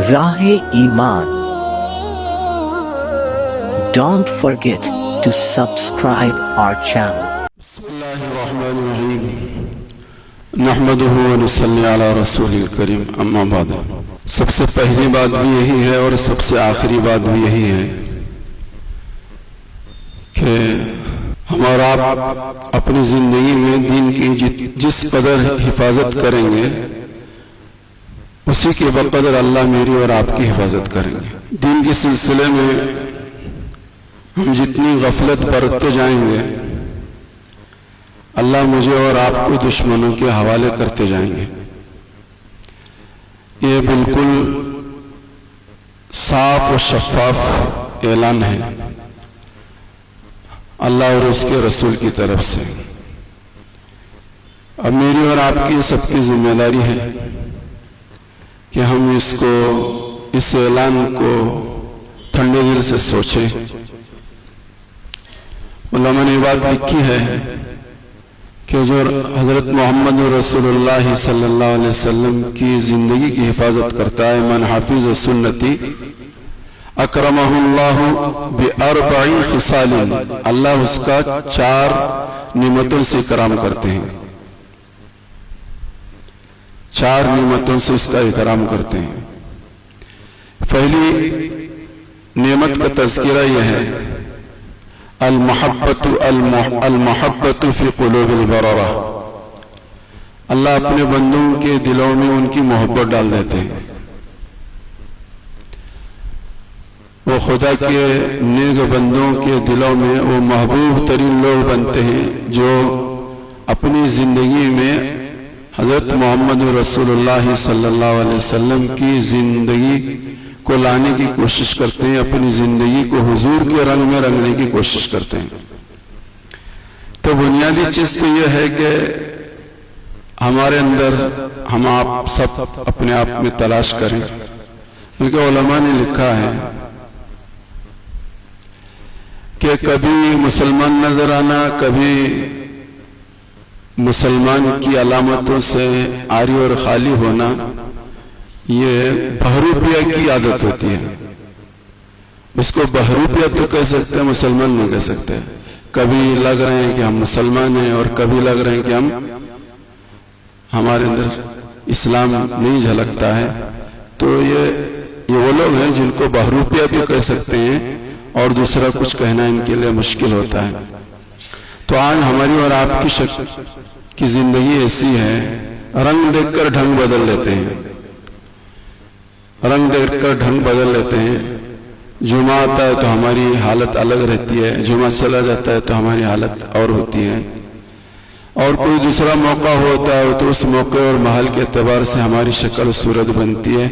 راہ ایمان. Don't forget to subscribe our channel. بسم اللہ الرحمن الرحیم نحمدہ ونصلی علی رسول الکریم اما بعد. سب سے پہلی بات بھی یہی ہے اور سب سے آخری بات بھی یہی ہے کہ ہم اور آپ اپنی زندگی میں دین کی جس قدر حفاظت کریں گے اسی کے بقدر اللہ میری اور آپ کی حفاظت کریں گے. دین کے سلسلے میں ہم جتنی غفلت برتتے جائیں گے اللہ مجھے اور آپ کو دشمنوں کے حوالے کرتے جائیں گے. یہ بالکل صاف و شفاف اعلان ہے اللہ اور اس کے رسول کی طرف سے. اب میری اور آپ کی سب کی ذمہ داری ہے کہ ہم اس اعلان کو ٹھنڈے دل سے سوچیں. علماء نے بات لکھی ہے کہ جو حضرت محمد رسول اللہ صلی اللہ علیہ وسلم کی زندگی کی حفاظت کرتا ہے من حافظ سنتی اکرمہ اللہ باربع خصال، اللہ اس کا 4 نعمتوں سے اکرام کرتے ہیں. 4 نعمتوں سے اس کا اکرام کرتے ہیں. پہلی نعمت کا تذکرہ یہ ہے المحبت فی قلوب البررہ. اللہ اپنے بندوں کے دلوں میں ان کی محبت ڈال دیتے ہیں. وہ خدا کے نیک بندوں کے دلوں میں وہ محبوب ترین لوگ بنتے ہیں جو اپنی زندگی میں حضرت محمد رسول اللہ صلی اللہ علیہ وسلم کی زندگی کو لانے کی کوشش کرتے ہیں، اپنی زندگی کو حضور کے رنگ میں رنگنے کی کوشش کرتے ہیں. تو بنیادی چیز تو یہ ہے کہ ہمارے اندر ہم آپ سب اپنے آپ میں تلاش کریں. بلکہ علماء نے لکھا ہے کہ کبھی مسلمان نظر آنا، کبھی مسلمان کی علامتوں سے عاری اور خالی ہونا، یہ بہروپیہ کی عادت ہوتی ہے. اس کو بہروپیہ تو کہہ سکتے ہیں، مسلمان نہیں کہہ سکتے. کبھی لگ رہے ہیں کہ ہم مسلمان ہیں اور کبھی لگ رہے ہیں کہ ہمارے اندر اسلام نہیں جھلکتا ہے. تو یہ وہ لوگ ہیں جن کو بہروپیہ تو کہہ سکتے ہیں اور دوسرا کچھ کہنا ان کے لیے مشکل ہوتا ہے. تو آج ہماری اور آپ کی زندگی ایسی ہے، رنگ دیکھ کر ڈھنگ بدل لیتے ہیں. رنگ دیکھ کر ڈھنگ بدل لیتے ہیں. جمعہ آتا ہے تو ہماری حالت الگ رہتی ہے، جمعہ چلا جاتا ہے تو ہماری حالت اور ہوتی ہے. اور کوئی دوسرا موقع ہوتا ہے تو اس موقع اور محل کے اعتبار سے ہماری شکل صورت بنتی ہے،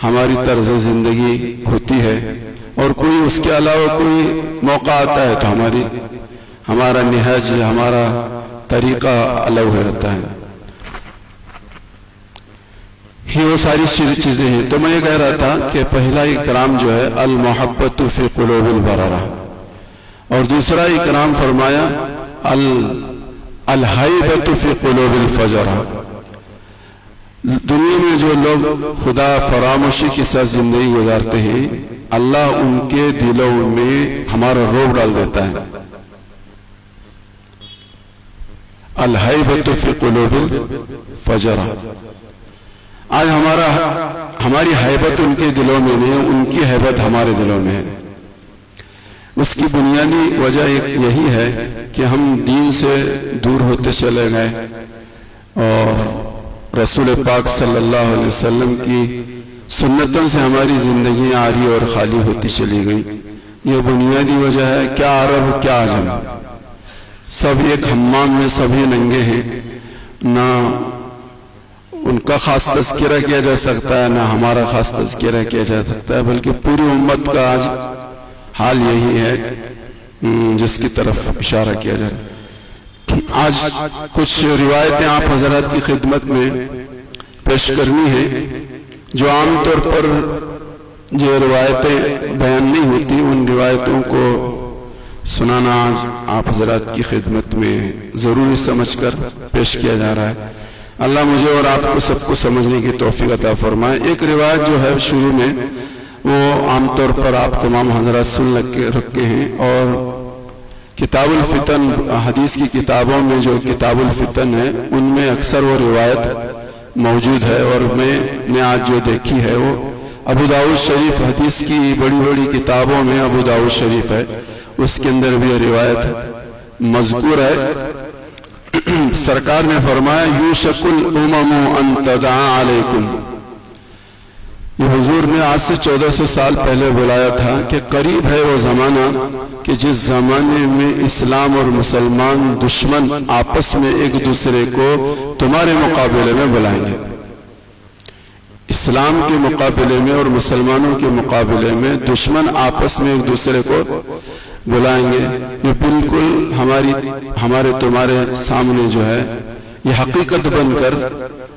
ہماری طرز زندگی ہوتی ہے. اور کوئی اس کے علاوہ کوئی موقع آتا ہے تو ہمارا نہج، ہمارا طریقہ الگ ہو جاتا ہے. یہ وہ ساری چیزیں ہیں. تو میں یہ کہہ رہا تھا کہ پہلا اکرام جو ہے المحبت فی قلوب البررہ، اور دوسرا اکرام فرمایا الہیبۃ فی قلوب الفجرہ. دنیا میں جو لوگ خدا فراموشی کے ساتھ زندگی گزارتے ہیں اللہ ان کے دلوں میں ہمارا روب ڈال دیتا ہے. الہیبۃ فی قلوب الفجرہ. آج ہماری حیبت ان کے دلوں میں نہیں ہے، ان کی حیبت ہمارے دلوں میں ہے. اس کی بنیادی وجہ یہی ہے کہ ہم دین سے دور ہوتے چلے گئے اور رسول پاک صلی اللہ علیہ وسلم کی سنتوں سے ہماری زندگی عاری اور خالی ہوتی چلی گئی. یہ بنیادی وجہ ہے. کیا عرب کیا عجم، سب ایک حمام میں سبھی ننگے ہیں. نہ ان کا خاص تذکرہ کیا جا سکتا ہے، نہ ہمارا خاص تذکرہ کیا جا سکتا ہے، بلکہ پوری امت کا آج حال یہی ہے جس کی طرف اشارہ کیا جا رہا ہے. آج کچھ روایتیں آپ حضرات کی خدمت میں پیش کرنی ہیں جو عام طور پر جو روایتیں بیان نہیں ہوتی، ان روایتوں کو سنانا آج آپ حضرات کی خدمت میں ضروری سمجھ کر پیش کیا جا رہا ہے. اللہ مجھے اور آپ کو سب کو سمجھنے کی توفیق عطا فرمائے۔ ایک روایت جو ہے شروع میں وہ عام طور پر آپ تمام حضرات سن رکھے ہیں، اور کتاب الفتن حدیث کی کتابوں میں جو کتاب الفتن ہے ان میں اکثر وہ روایت موجود ہے، اور میں نے آج جو دیکھی ہے وہ ابو داؤد شریف حدیث کی بڑی بڑی کتابوں میں ابو داؤد شریف ہے، اس کے اندر بھی روایت مذکور ہے۔ سرکار نے فرمایا یوشک الامم ان تدعا علیکم، یہ حضور نے آج سے 1400 سال پہلے بلایا تھا کہ قریب ہے وہ زمانہ کہ جس زمانے میں اسلام اور مسلمان دشمن آپس میں ایک دوسرے کو تمہارے مقابلے میں بلائیں گے۔ اسلام کے مقابلے میں اور مسلمانوں کے مقابلے میں دشمن آپس میں ایک دوسرے کو بلائیں گے۔ یہ بالکل ہمارے تمہارے سامنے جو ہے یہ حقیقت بن کر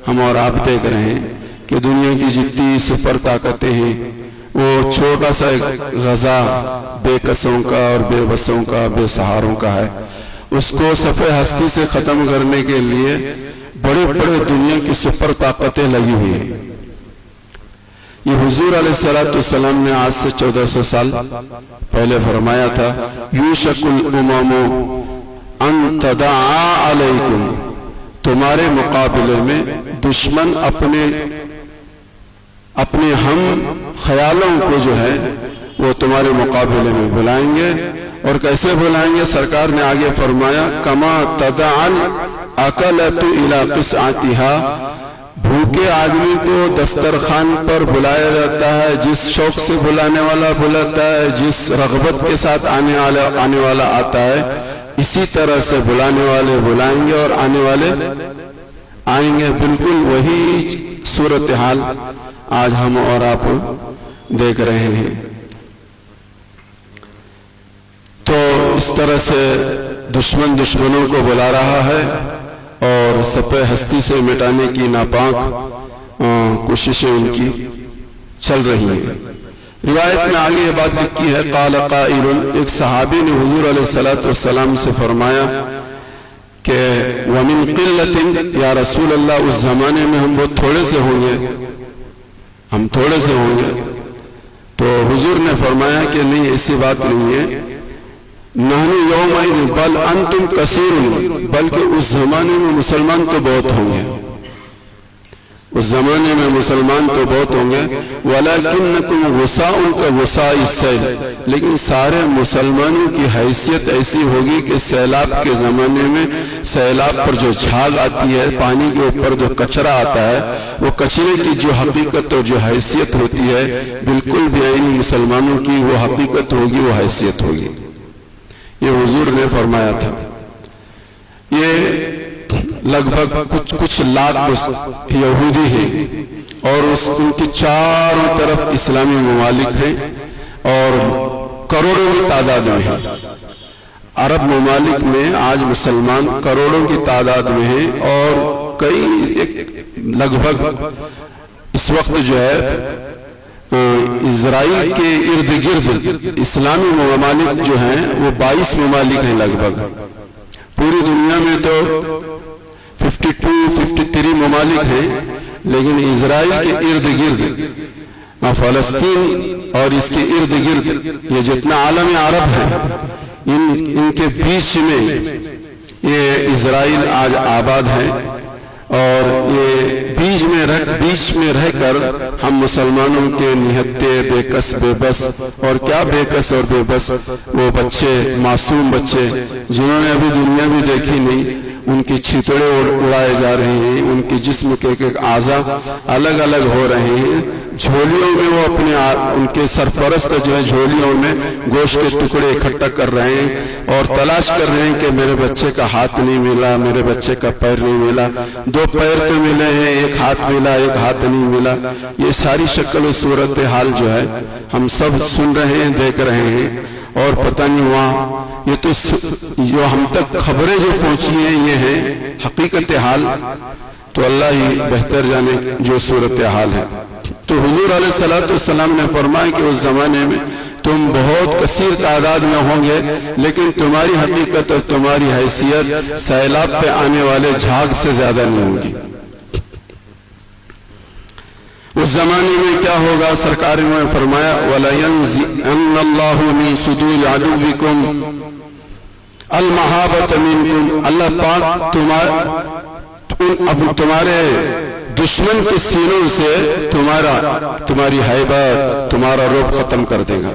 ہم اور آپ دیکھ رہے ہیں کہ دنیا کی جتنی سپر طاقتیں ہیں وہ چھوٹا سا ایک غزہ بے کسوں کا اور بے بسوں کا بے سہاروں کا ہے، اس کو صفحہ ہستی سے ختم کرنے کے لیے بڑے بڑے دنیا کی سپر طاقتیں لگی ہوئی ہیں۔ یہ حضور علیہ السلام نے آج سے 1400 سال پہلے فرمایا تھا یوشک الامم ان تدعا علیکم، تمہارے مقابلے میں دشمن اپنے ہم خیالوں کو جو ہے وہ تمہارے مقابلے میں بلائیں گے۔ اور کیسے بلائیں گے؟ سرکار نے آگے فرمایا کما تدعا الاکلۃ الی قصعتها، بھوکے آدمی کو دسترخوان پر بلایا جاتا ہے، جس شوق سے بلانے والا بلاتا ہے، جس رغبت کے ساتھ آنے والا آتا ہے، اسی طرح سے بلانے والے بلائیں گے اور آنے والے آئیں گے۔ بالکل وہی صورتحال آج ہم اور آپ دیکھ رہے ہیں۔ تو اس طرح سے دشمن دشمنوں کو بلا رہا ہے اور سپہ ہستی سے مٹانے کی ناپاک کوششیں ان کی چل رہی ہیں۔ روایت میں آگے یہ بات لکھی ہے قال قائل، ایک صحابی نے حضور علیہ السلام سے فرمایا کہ وَمِن قِلَّةٍ، یا رسول اللہ اس زمانے میں ہم بہت تھوڑے سے ہوں گے، ہم تھوڑے سے ہوں گے۔ تو حضور نے فرمایا کہ نہیں، ایسی بات نہیں ہے، نحن یومئذ بل انتم کثیر، بلکہ اس زمانے میں مسلمان تو بہت ہوں گے، اس زمانے میں مسلمان تو بہت ہوں گے، وَلَكِنَّكُمْ غُسَاءٌ كَغُسَاءِ السَّيْلِ، لیکن سارے مسلمانوں کی حیثیت ایسی ہوگی کہ سیلاب کے زمانے میں سیلاب پر جو جھاگ آتی ہے، پانی کے اوپر جو کچرا آتا ہے، وہ کچرے کی جو حقیقت اور جو حیثیت ہوتی ہے بالکل بھی عینی مسلمانوں کی وہ حقیقت ہوگی، وہ حیثیت ہوگی۔ یہ حضور نے فرمایا تھا۔ یہ لگ بھگ کچھ لاکھ یہودی ہیں اور ان کی چاروں طرف اسلامی ممالک ہیں اور کروڑوں کی تعداد میں ہیں۔ عرب ممالک میں آج مسلمان کروڑوں کی تعداد میں ہیں اور لگ بھگ اس وقت جو ہے اسرائیل کے ارد گرد اسلامی ممالک جو ہیں وہ 22 ممالک ہیں لگ بھگ۔ پوری دنیا میں تو 53 ممالک ہیں، لیکن اسرائیل کے ارد گرد فلسطین اور اس کے ارد گرد یہ جتنا عالم عرب ہے ان کے بیچ میں یہ اسرائیل آج آباد ہے، اور یہ بیچ میں رہ کر ہم مسلمانوں کے نہتے بے کس بے بس، اور کیا بے کس اور بے بس، وہ بچے معصوم بچے جنہوں نے ابھی دنیا بھی دیکھی نہیں، ان کی چھتڑے اڑائے جا رہے ہیں، ان کے جسم کے ایک اعضاء الگ الگ ہو رہے ہیں، جھولیوں میں وہ ان کے سرپرست جو ہے جھولیوں میں گوشت کے ٹکڑے اکٹھا کر رہے ہیں اور تلاش کر رہے ہیں کہ میرے بچے کا ہاتھ نہیں ملا، میرے بچے کا پیر نہیں ملا، 2 پیر تو ملے ہیں، 1 ہاتھ ملا، 1 ہاتھ نہیں ملا۔ یہ ساری شکل و صورتحال جو ہے ہم سب سن رہے ہیں، دیکھ رہے ہیں، اور پتہ نہیں وہاں یہ تو جو ہم تک خبریں جو پہنچی ہیں یہ ہیں حقیقت حال، تو اللہ ہی بہتر جانے جو صورتحال ہے۔ تو حضور علیہ السلام نے فرمایا کہ اس زمانے میں تم بہت کثیر تعداد میں ہوں گے، لیکن تمہاری حقیقت اور تمہاری حیثیت سیلاب پہ آنے والے جھاگ سے زیادہ نہیں ہوگی، اس زمانے میں کیا ہوگا؟ سرکار نے فرمایا وَلَيَنزِعَنَّ اللَّهُ مِن صُدُورِ عَدُوِّكُمْ الْمَحَابَةَ مِنكُمْ، اللہ پاک تمہارے دشمن کے سینوں سے تمہاری ہیبت، تمہارا رعب ختم کر دے گا۔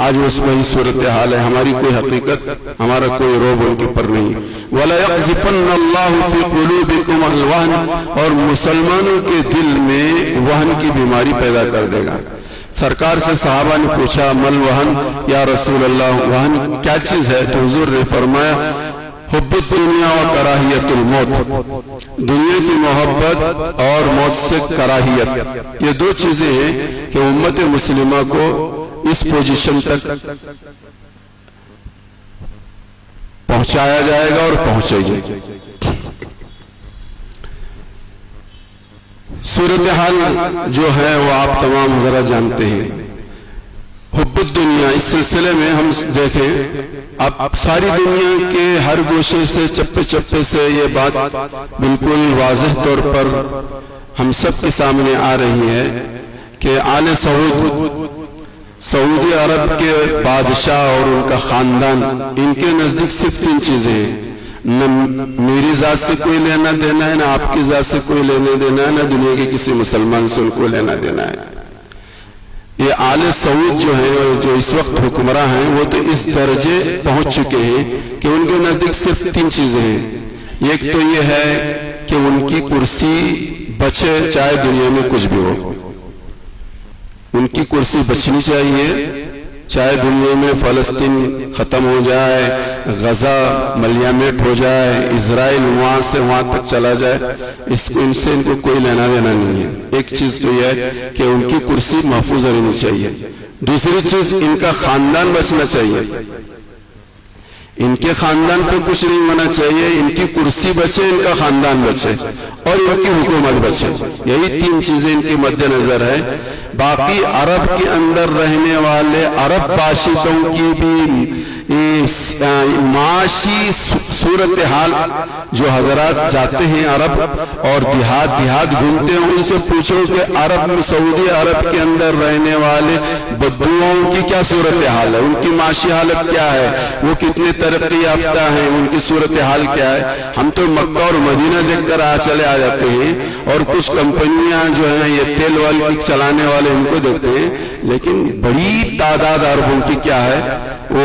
آج اس وہی صورتحال ہے، ہماری کوئی حقیقت، ہمارا کوئی رعب ان کے پر نہیں۔ وَلَيَقْذِفَنَّ اللَّهُ فِي قُلُوبِكُمُ الْوَهْنَ، اور مسلمانوں کے دل میں وہن کی بیماری پیدا کر دے گا۔ سرکار سے صحابہ نے پوچھا مل وہن یا رسول اللہ، وہن کیا چیز ہے؟ تو حضور نے فرمایا حب الدنیا و کراہیت الموت، دنیا کی محبت اور موت سے کراہیت۔ یہ دو چیزیں ہیں کہ امت مسلمہ کو اس پوزیشن تک پہنچایا جائے گا اور پہنچے گی۔ صورتحال جو ہے وہ آپ تمام حضرات جانتے ہیں۔ حب الدنیا، اس سلسلے میں ہم دیکھیں اب ساری دنیا کے ہر گوشے سے، چپے چپے سے یہ بات بالکل واضح طور پر ہم سب کے سامنے آ رہی ہے کہ آل سعودی عرب کے بادشاہ اور ان کا خاندان، ان کے نزدیک صرف تین چیزیں ہیں، نہ میری ذات سے کوئی لینا دینا ہے، نہ آپ کی ذات سے کوئی لینا دینا ہے، نہ دنیا کے کسی مسلمان سے ان کو لینا دینا ہے۔ یہ آل سعود جو ہیں، جو اس وقت حکمراں ہیں، وہ تو اس درجے پہنچ چکے ہیں کہ ان کے نزدیک صرف تین چیزیں ہیں۔ ایک تو یہ ہے کہ ان کی کرسی بچے، چاہے دنیا میں کچھ بھی ہو، ان کی کرسی بچنی چاہیے، چاہے دنیا میں فلسطین ختم ہو جائے، غزہ ملیامیٹ ہو جائے، اسرائیل وہاں سے وہاں تک چلا جائے، ان سے ان کو کوئی لینا دینا نہیں ہے۔ ایک چیز تو یہ ہے کہ ان کی کرسی محفوظ رہنی چاہیے۔ دوسری چیز، ان کا خاندان بچنا چاہیے، ان کے خاندان پہ کچھ نہیں ہونا چاہیے، ان کی کرسی بچے، ان کا خاندان بچے اور ان کی حکومت بچے۔ یہی تین چیزیں ان کے مد نظر ہے۔ باقی عرب کے اندر رہنے والے عرب باشندوں کی بھی معاشی صورتحال، جو حضرات جاتے ہیں عرب اور دیہات گھومتے ہیں، ان سے پوچھو کہ عرب میں، سعودی عرب کے اندر رہنے والے بدوؤں کی کیا صورتحال ہے، ان کی معاشی حالت کیا ہے، وہ کتنے ترقی یافتہ ہیں، ان کی صورتحال کیا ہے۔ ہم تو مکہ اور مدینہ دیکھ کر چلے آ جاتے ہیں، اور کچھ کمپنیاں جو ہیں یہ تیل والی چلانے والے ان کو دیکھتے ہیں، لیکن بڑی تعداد عربوں کی کیا ہے وہ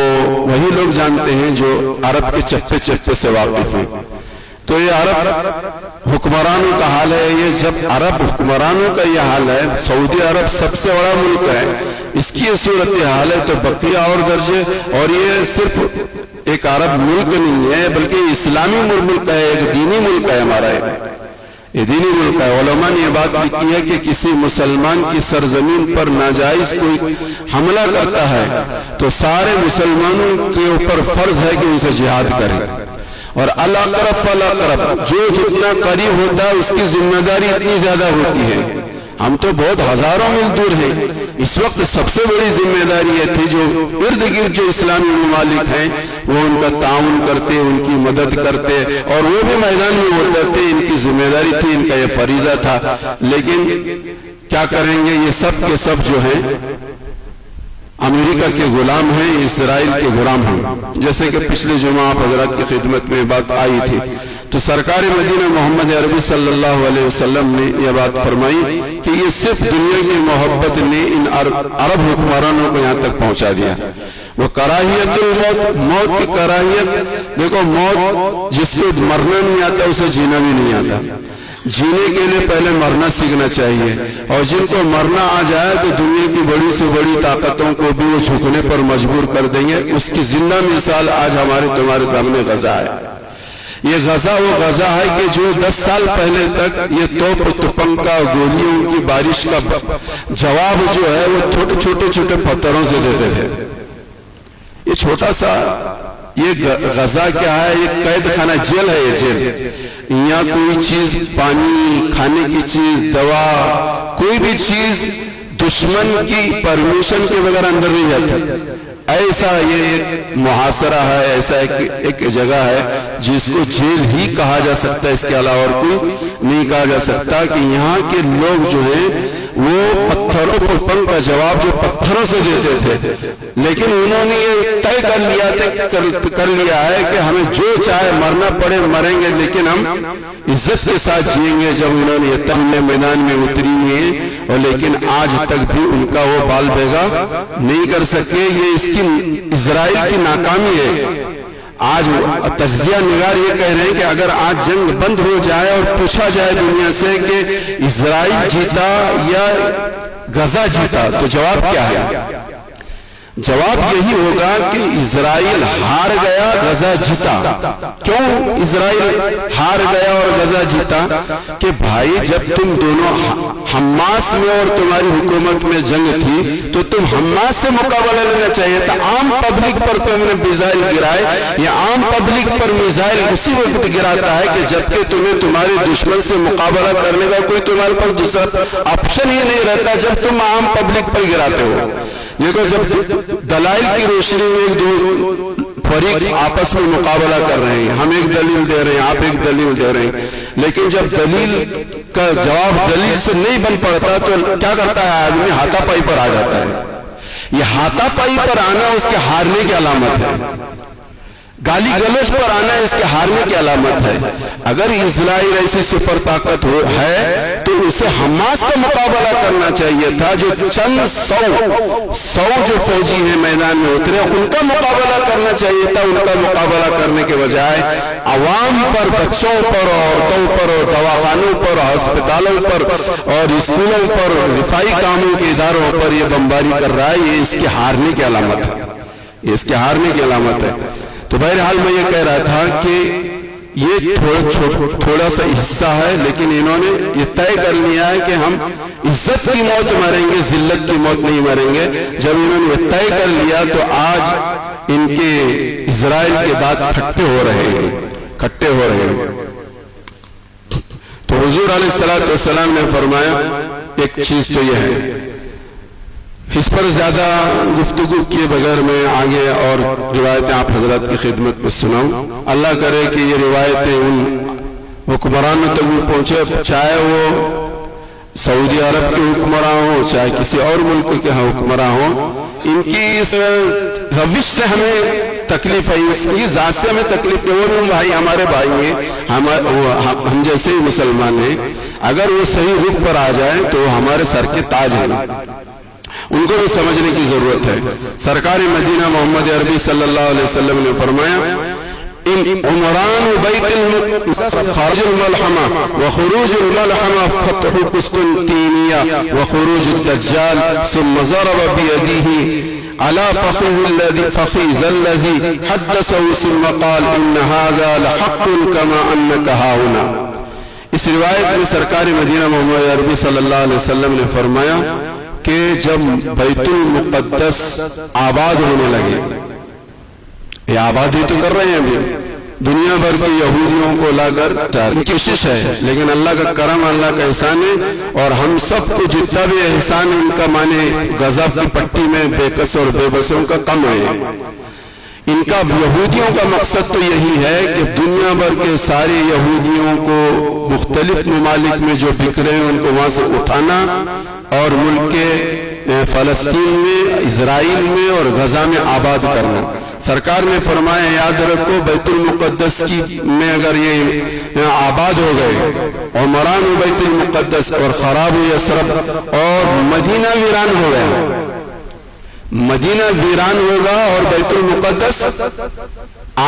وہی لوگ جانتے ہیں جو عرب کے چپے چپے سے واقف ہیں۔ تو یہ عرب حکمرانوں کا حال ہے۔ یہ جب عرب حکمرانوں کا یہ حال ہے، سعودی عرب سب سے بڑا ملک ہے، اس کی یہ صورتحال ہے، تو بقیہ اور درجے۔ اور یہ صرف ایک عرب ملک نہیں ہے، بلکہ اسلامی ملک ہے، ایک دینی ملک ہے ہمارا، یہ دینی ملک ہے۔ علماء نے یہ بات لکھی ہے کہ کسی مسلمان کی سرزمین پر ناجائز کوئی حملہ کرتا ہے تو سارے مسلمانوں کے اوپر فرض ہے کہ ان سے جہاد کریں، اور الاقرب فالاقرب، جو جتنا قریب ہوتا ہے اس کی ذمہ داری اتنی زیادہ ہوتی ہے۔ ہم تو بہت ہزاروں میل دور ہیں، اس وقت سب سے بڑی ذمہ داری یہ تھی جو ارد گرد جو اسلامی ممالک ہیں وہ ان کا تعاون کرتے، ان کی مدد کرتے، اور وہ بھی میدان میں اترتے، ان کی ذمہ داری تھی، ان کا یہ فریضہ تھا۔ لیکن کیا کریں گے، یہ سب کے سب جو ہیں امریکہ کے غلام ہیں، اسرائیل کے غلام ہیں۔ جیسے کہ پچھلے جمعہ آپ حضرات کی خدمت میں بات آئی تھی، تو سرکار مدینہ محمد عربی صلی اللہ علیہ وسلم نے یہ بات فرمائی کہ یہ صرف دنیا کی محبت نے ان عرب حکمرانوں کو یہاں تک پہنچا دیا۔ وہ کراہیت الموت، موت کی کراہیت، دیکھو موت جس کو مرنا نہیں آتا اسے جینا بھی نہیں آتا۔ جینے کے لیے پہلے مرنا سیکھنا چاہیے، اور جن کو مرنا آ جائے تو دنیا کی بڑی سے بڑی طاقتوں کو بھی وہ جھکنے پر مجبور کر دیں گے۔ اس کی زندہ مثال آج ہمارے تمہارے سامنے غزہ ہے۔ یہ غزہ وہ غزہ ہے کہ جو 10 سال پہلے تک یہ توپ تپنکا گولیوں کی بارش کا جواب جو ہے وہ چھوٹے پتھروں سے دیتے تھے۔ یہ چھوٹا سا یہ غزہ کیا ہے، یہ قید خانہ، جیل ہے، یہ جیل۔ یہاں کوئی چیز، پانی، کھانے کی چیز، دوا، کوئی بھی چیز دشمن کی پرمیشن کے بغیر اندر نہیں جاتی۔ ایسا یہ ایک محاصرہ ہے، ایسا ایک جگہ ہے جس کو جیل ہی کہا جا سکتا ہے، اس کے علاوہ اور کوئی نہیں کہا جا سکتا، کہ یہاں کے لوگ جو ہیں وہ پتھروں پر کا جواب جو پتھروں سے دیتے تھے، لیکن انہوں نے یہ طے کر لیا ہے کہ ہمیں جو چاہے مرنا پڑے مریں گے، لیکن ہم عزت کے ساتھ جئیں گے۔ جب انہوں نے یہ تمنے میدان میں اتری ہوئی ہیں، اور لیکن آج تک بھی ان کا وہ بال بیگا نہیں کر سکے۔ یہ اس کی اسرائیل کی ناکامی ہے۔ آج تجزیہ نگار یہ کہہ رہے ہیں کہ اگر آج جنگ بند ہو جائے اور پوچھا جائے دنیا سے کہ اسرائیل جیتا یا غزہ جیتا، تو جواب کیا ہے؟ جواب یہی ہوگا کہ اسرائیل ہار گیا، غزہ جیتا۔ کیوں اسرائیل ہار گیا اور غزہ جیتا؟ کہ بھائی جب تم دونوں حماس میں اور تمہاری حکومت میں جنگ تھی تو تم حماس سے مقابلہ لینا چاہیے تھا۔ عام پبلک پر تم نے میزائل گرائے، یہ عام پبلک پر میزائل اسی وقت گراتا ہے کہ جبکہ تمہیں تمہارے دشمن سے مقابلہ کرنے کا کوئی تمہارے پاس دوسرا آپشن ہی نہیں رہتا جب تم عام پبلک پر گراتے ہو۔ دیکھو جب دلائل کی روشنی میں ایک دو فریق آپس میں مقابلہ کر رہے ہیں، ہم ایک دلیل دے رہے ہیں، آپ ایک دلیل دے رہے ہیں، لیکن جب دلیل کا جواب دلیل سے نہیں بن پڑتا تو کیا کرتا ہے آدمی؟ ہاتھا پائی پر آ جاتا ہے۔ یہ ہاتھا پائی پر آنا اس کے ہارنے کی علامت ہے، گالی گلوچ پر آنا اس کے ہارنے کی علامت ہے۔ اگر اسرائیل ایسی سپر طاقت ہے تو اسے حماس کا مقابلہ کرنا چاہیے تھا، جو چند سو جو فوجی ہیں میدان میں اترے ان کا مقابلہ کرنا چاہیے تھا۔ ان کا مقابلہ کرنے کے بجائے عوام پر، بچوں پر، عورتوں پر، اور دواخانوں پر، ہسپتالوں پر اور اسکولوں پر، رفائی کاموں کے اداروں پر یہ بمباری کر رہا ہے۔ یہ اس کے ہارنے کی علامت ہے، یہ اس کے ہارنے کی علامت ہے۔ تو بہرحال میں یہ کہہ رہا تھا کہ یہ تھوڑا سا حصہ ہے، لیکن انہوں نے یہ طے کر لیا ہے کہ ہم عزت کی موت مریں گے، ذلت کی موت نہیں مریں گے۔ جب انہوں نے یہ طے کر لیا تو آج ان کے اسرائیل کے دانت کھٹے ہو رہے ہیں۔ تو حضور علیہ السلام نے فرمایا ایک چیز تو یہ ہے، اس پر زیادہ گفتگو کیے بغیر میں آگے اور روایتیں آپ حضرات کی خدمت میں سناؤں۔ اللہ کرے کہ یہ روایتیں ان حکمرانوں تک بھی پہنچے، چاہے وہ سعودی عرب کے حکمراں ہوں، چاہے کسی اور ملک کے حکمراں ہوں۔ ان کی اس روش سے ہمیں تکلیف ہے، اس کی ذات سے ہمیں تکلیف ہے۔ وہ بھائی ہمارے بھائی ہیں، ہم جیسے ہی مسلمان ہیں، اگر وہ صحیح رخ پر آ جائیں تو ہمارے سر کے تاج ہیں، ان کو بھی سمجھنے کی ضرورت ہے۔ سرکار مدینہ محمد عربی صلی اللہ علیہ وسلم نے فرمایا عمران بیت خارج الملحمہ وخروج الملحمہ فتح قسطنطینیہ وخروج الدجال ثم ضرب بیدیہ على فخذ الذي حدثه ثم قال ان هذا لحق كما انك هاهنا۔ اس روایت میں سرکار مدینہ محمد عربی صلی اللہ علیہ وسلم نے فرمایا کہ جب بیت المقدس آباد ہونے لگے، یہ آبادی تو کر رہے ہیں ابھی دنیا بھر کے یہودیوں کو لا کر، کوشش ہے، لیکن اللہ کا کرم، اللہ کا احسان ہے، اور ہم سب کو جتنا بھی احسان ان کا مانے غضب کی پٹی میں بے کس اور بے بسوں کا کم ہے۔ ان کا یہودیوں کا مقصد تو یہی ہے کہ دنیا بھر کے سارے یہودیوں کو مختلف ممالک میں جو بکھرے ہیں ان کو وہاں سے اٹھانا اور ملک کے فلسطین میں، اسرائیل میں اور غزہ میں آباد کرنا۔ سرکار نے فرمایا یاد رکھو بیت المقدس میں اگر یہ آباد ہو گئے، عمران بیت المقدس اور خراب یثرب اور مدینہ ویران ہو گیا، مدینہ ویران ہوگا اور بیت المقدس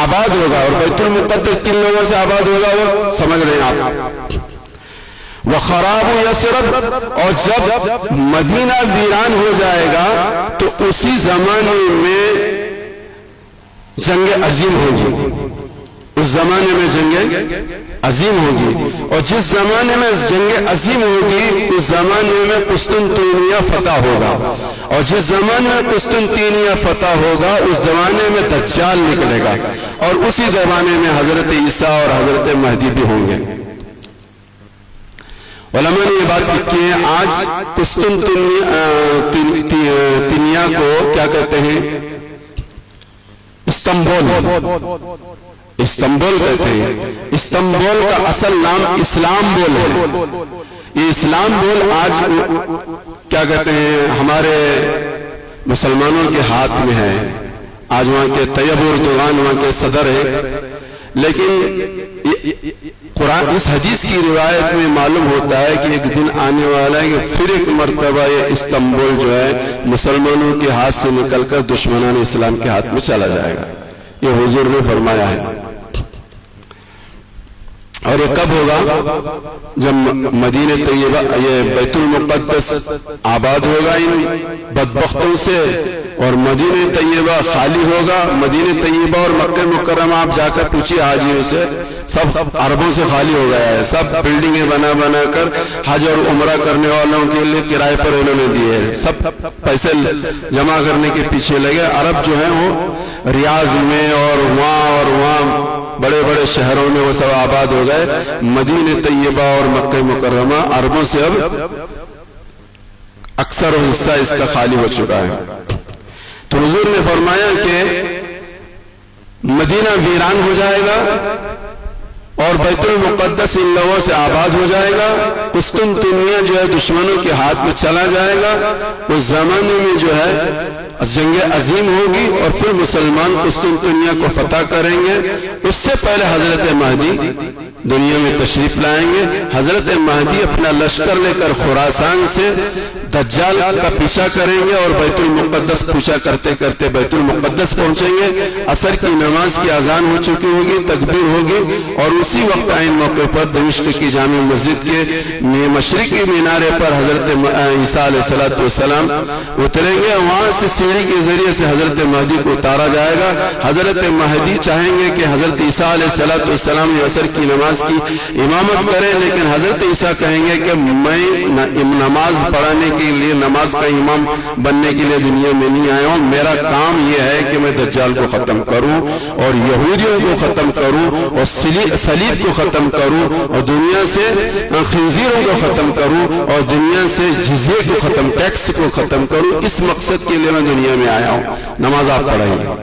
آباد ہوگا، اور بیت المقدس کن لوگوں سے آباد ہوگا وہ سمجھ رہے ہیں آپ، وخراب یثرب، اور جب مدینہ ویران ہو جائے گا تو اسی زمانے میں جنگ عظیم ہوگی، اس زمانے میں جنگ عظیم ہوگی، اور جس زمانے میں جنگ عظیم ہوگی اس زمانے میں قسطنطینیہ فتح ہوگا، اور جس زمانے میں قسطنطینیہ فتح ہوگا اس زمانے میں دجال نکلے گا، اور اسی زمانے میں حضرت عیسیٰ اور حضرت مہدی بھی ہوں گے۔ علماء نے یہ بات لکھی ہے، آج قسطنطینیہ کو کیا کہتے ہیں؟ استنبول استنبول کہتے ہیں. استنبول کا اصل نام اسلام بول ہے. یہ اسلام بول آج کیا کہتے ہیں ہمارے مسلمانوں کے ہاتھ میں ہے. آج وہاں کے طیب اردوغان وہاں کے صدر ہیں. لیکن قرآن اس حدیث کی روایت میں معلوم ہوتا ہے کہ ایک دن آنے والا ہے کہ پھر ایک مرتبہ یہ استنبول جو ہے مسلمانوں کے ہاتھ سے نکل کر دشمنان اسلام کے ہاتھ میں چلا جائے گا. یہ حضور نے فرمایا ہے. اور یہ کب ہوگا؟ جب مدینہ طیبہ یہ بیت المقدس آباد ہوگا ان بدبختوں سے اور مدینہ طیبہ خالی ہوگا. مدینہ طیبہ اور مکہ مکرمہ آپ جا کر پوچھیے حاجیوں سے, سب عربوں سے خالی ہو گیا ہے. سب بلڈنگیں بنا بنا کر حج اور عمرہ کرنے والوں کے لیے کرائے پر انہوں نے دیے ہیں. سب پیسے جمع کرنے کے پیچھے لگے. عرب جو ہیں وہ ریاض میں اور وہاں بڑے بڑے شہروں میں وہ سب آباد ہو گئے. مدینہ طیبہ اور مکہ مکرمہ عربوں سے اب اکثر حصہ اس کا خالی ہو چکا ہے. تو حضور نے فرمایا کہ مدینہ ویران ہو جائے گا اور بیت المقدس ان لوگوں سے آباد ہو جائے گا. قسطنطنیہ جو ہے دشمنوں کے ہاتھ میں چلا جائے گا. اس زمانے میں جو ہے جنگ عظیم ہوگی اور پھر مسلمان قسطنطنیہ کو فتح کریں گے. اس سے پہلے حضرت مہدی دنیا میں تشریف لائیں گے. حضرت مہدی اپنا لشکر لے کر خراسان سے دجال کا پیچھا کریں گے اور بیت المقدس پیچھا کرتے کرتے بیت المقدس پہنچیں گے. عصر کی نماز کی اذان ہو چکی ہوگی, تکبیر ہوگی اور اسی وقت عین موقع پر دمشق کی جامع مسجد کے مشرقی مینارے پر حضرت عیسیٰ علیہ السلام اتریں گے. وہاں سے سیڑھی کے ذریعے سے حضرت مہدی کو اتارا جائے گا. حضرت مہدی چاہیں گے کہ حضرت عیسیٰ علیہ السلام عصر کی نماز کی امامت کریں, لیکن حضرت عیسیٰ کہیں گے کہ میں نماز پڑھانے کے لیے, نماز کا امام بننے کے لیے دنیا میں نہیں آیا ہوں. میرا کام یہ ہے کہ میں دجال کو ختم کروں اور یہودیوں کو ختم کروں اور صلیب کو ختم کروں اور دنیا سے خنزیروں کو ختم کروں اور دنیا سے جزیے کو ختم, ٹیکس کو ختم کروں. اس مقصد کے لیے میں دنیا میں آیا ہوں. نماز آپ پڑھائیے,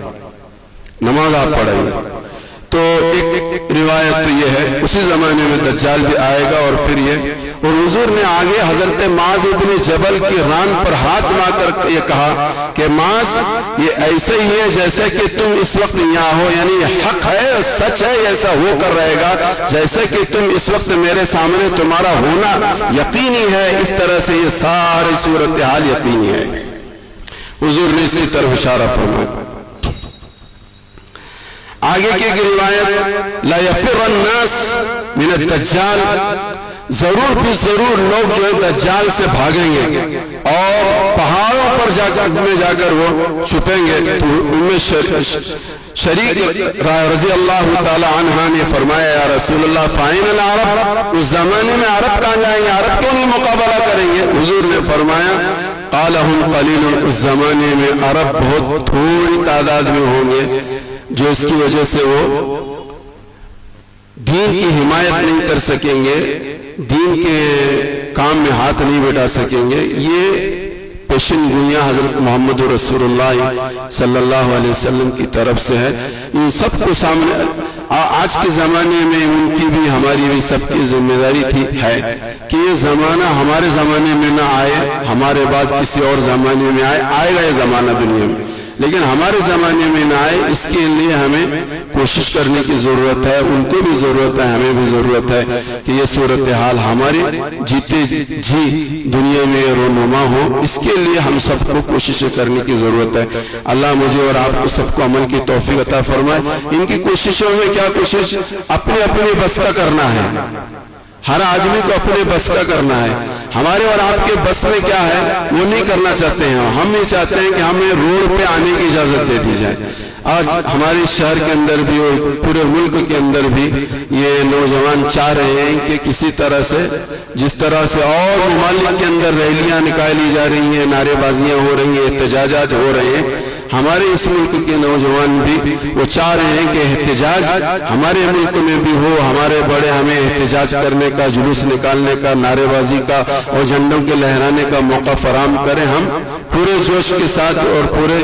نماز آپ پڑھائیے. تو ایک روایت تو یہ ہے اسی زمانے میں دجال بھی آئے گا اور پھر یہ. اور حضور نے آگے حضرت معاذ بن جبل کی ران پر ہاتھ مار کر یہ کہا کہ معاذ یہ ایسے ہی ہے جیسے کہ تم اس وقت یہاں ہو, یعنی یہ حق ہے, سچ ہے, ایسا ہو کر رہے گا جیسے کہ تم اس وقت میرے سامنے تمہارا ہونا یقینی ہے. اس طرح سے یہ ساری صورتحال یقینی ہے. حضور نے اس کی طرف اشارہ فرمایا. آگے کی روایت لا یفر الناس من الدجال, ضرور بھی ضرور لوگ جو ہے دجال سے بھاگیں گے اور پہاڑوں پر جا کر وہ چھپیں گے. تو ان میں شریک رضی اللہ تعالی عنہ نے فرمایا یا رسول اللہ فائن العرب, اس زمانے میں عرب کہاں جائیں گے, عرب کیوں نہیں مقابلہ کریں گے؟ حضور نے فرمایا قال هم قلیل, اس زمانے میں عرب بہت تھوڑی تعداد میں ہوں گے جو اس کی وجہ سے وہ دین کی حمایت نہیں کر سکیں گے, دین کے کام میں ہاتھ نہیں بٹا سکیں گے. یہ پیشن گوئیاں حضرت محمد رسول اللہ صلی اللہ علیہ وسلم کی طرف سے ہے. ان سب کو سامنے آج کے زمانے میں ان کی بھی ہماری بھی سب کی ذمہ داری ہے کہ یہ زمانہ ہمارے زمانے میں نہ آئے, ہمارے بعد کسی اور زمانے میں آئے گا یہ زمانہ دنیا میں, لیکن ہمارے زمانے میں نہ آئے. اس کے لیے ہمیں کوشش کرنے کی ضرورت ہے, ان کو بھی ضرورت ہے, ہمیں بھی ضرورت ہے کہ یہ صورتحال ہماری جیتے جی دنیا میں رونما ہو. اس کے لیے ہم سب کو کوششیں کرنے کی ضرورت ہے. اللہ مجھے اور آپ کو سب کو عمل کی توفیق عطا فرمائے. ان کی کوششوں میں کیا کوشش, اپنے بس کا کرنا ہے. ہر آدمی کو اپنے بس کا کرنا ہے. ہمارے اور آپ کے بس میں کیا ہے وہ نہیں کرنا چاہتے ہیں. ہم یہ چاہتے ہیں کہ ہمیں روڈ پہ آنے کی اجازت دے دی جائے. آج ہمارے شہر کے اندر بھی اور پورے ملک کے اندر بھی یہ نوجوان چاہ رہے ہیں کہ کسی طرح سے جس طرح سے اور ممالک کے اندر ریلیاں نکالی جا رہی ہیں, نعرے بازیاں ہو رہی ہیں, احتجاجات ہو رہے ہیں, ہمارے اس ملک کے نوجوان بھی وہ چاہ رہے ہیں کہ احتجاج ہمارے ملک میں بھی ہو. ہمارے بڑے ہمیں احتجاج کرنے کا, جلوس نکالنے کا, نعرے بازی کا اور جھنڈوں کے لہرانے کا موقع فراہم کریں. ہم پورے جوش کے ساتھ اور پورے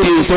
300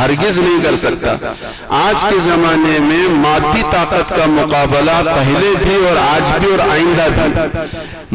ہرگز نہیں کر سکتا۔ آج کے زمانے میں مادی طاقت کا مقابلہ پہلے بھی اور آج بھی اور آئندہ بھی،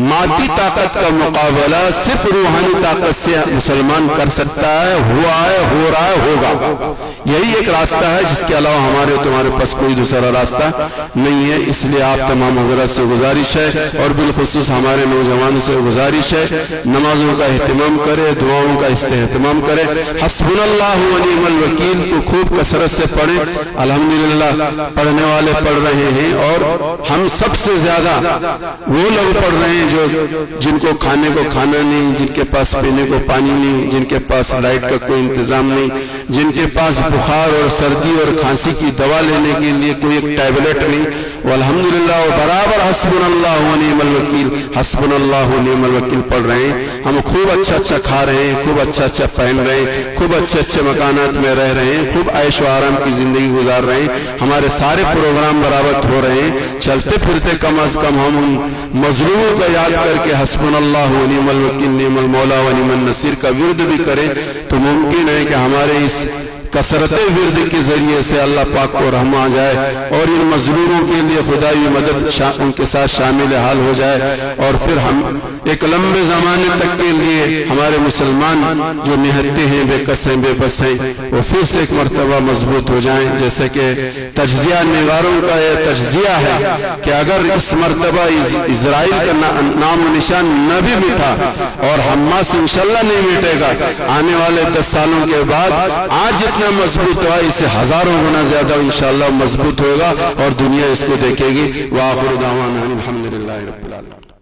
مادی طاقت کا مقابلہ صرف روحانی طاقت سے مسلمان کر سکتا ہے، ہوا ہے، ہو رہا ہے، ہوگا۔ یہی ایک راستہ ہے جس کے علاوہ ہمارے اور تمہارے پاس کوئی دوسرا راستہ نہیں ہے۔ اس لیے آپ تمام حضرات سے گزارش ہے اور بالخصوص ہمارے نوجوانوں سے گزارش ہے، نمازوں کا اہتمام کرے، دعاؤں کا اہتمام کرے، حسبنا اللہ و نعم الوکیل کو خوب کثرت سے پڑھیں۔ الحمدللہ پڑھنے والے پڑھ رہے ہیں، اور ہم سب سے زیادہ وہ لوگ پڑھ رہے ہیں جن کو کھانے کو کھانا نہیں، جن کے پاس پینے کو پانی نہیں، جن کے پاس لائٹ کا کوئی انتظام نہیں، جن کے پاس بخار اور سردی اور کھانسی کی دوا لینے کے لیے کوئی ایک ٹیبلٹ نہیں، والحمدللہ وہ برابر حسبنا اللہ و نعم الوکیل، حسبنا اللہ و نعم الوکیل پڑھ رہے ہیں۔ ہم خوب اچھا کھا رہے ہیں، خوب اچھا پہن رہے ہیں، خوب اچھے مکانات میں رہ رہے ہیں، خوب عیش و آرام کی زندگی گزار رہے ہیں، ہمارے سارے پروگرام برابر ہو رہے ہیں۔ چلتے پھرتے کم از کم ہم ان مظلوموں کا یاد کر کے حسبنا اللہ و نعم الوکیل، نعم المولا و نعم النصیر کا ورد بھی کریں تو ممکن ہے کہ ہمارے اس کثرت ورد کے ذریعے سے اللہ پاک کو رحم آ جائے اور ان مظلوموں کے لیے خدائی مدد ان کے ساتھ شامل حال ہو جائے، اور پھر ہم ایک لمبے زمانے تک کے لیے ہمارے مسلمان جو نہتے ہیں، بے کس ہیں، بے بس ہیں، وہ پھر سے ایک مرتبہ مضبوط ہو جائیں۔ جیسے کہ تجزیہ نگاروں کا یہ تجزیہ ہے کہ اگر اس مرتبہ اسرائیل کا نام و نشان نہ بھی مٹا اور حماس انشاءاللہ نہیں مٹے گا، آنے والے 10 سالوں کے بعد آج جتنا مضبوط ہوا اس سے ہزاروں گنا زیادہ انشاءاللہ مضبوط ہوگا اور دنیا اس کو دیکھے گی۔ وآخر دعوانا الحمدللہ رب العالمین۔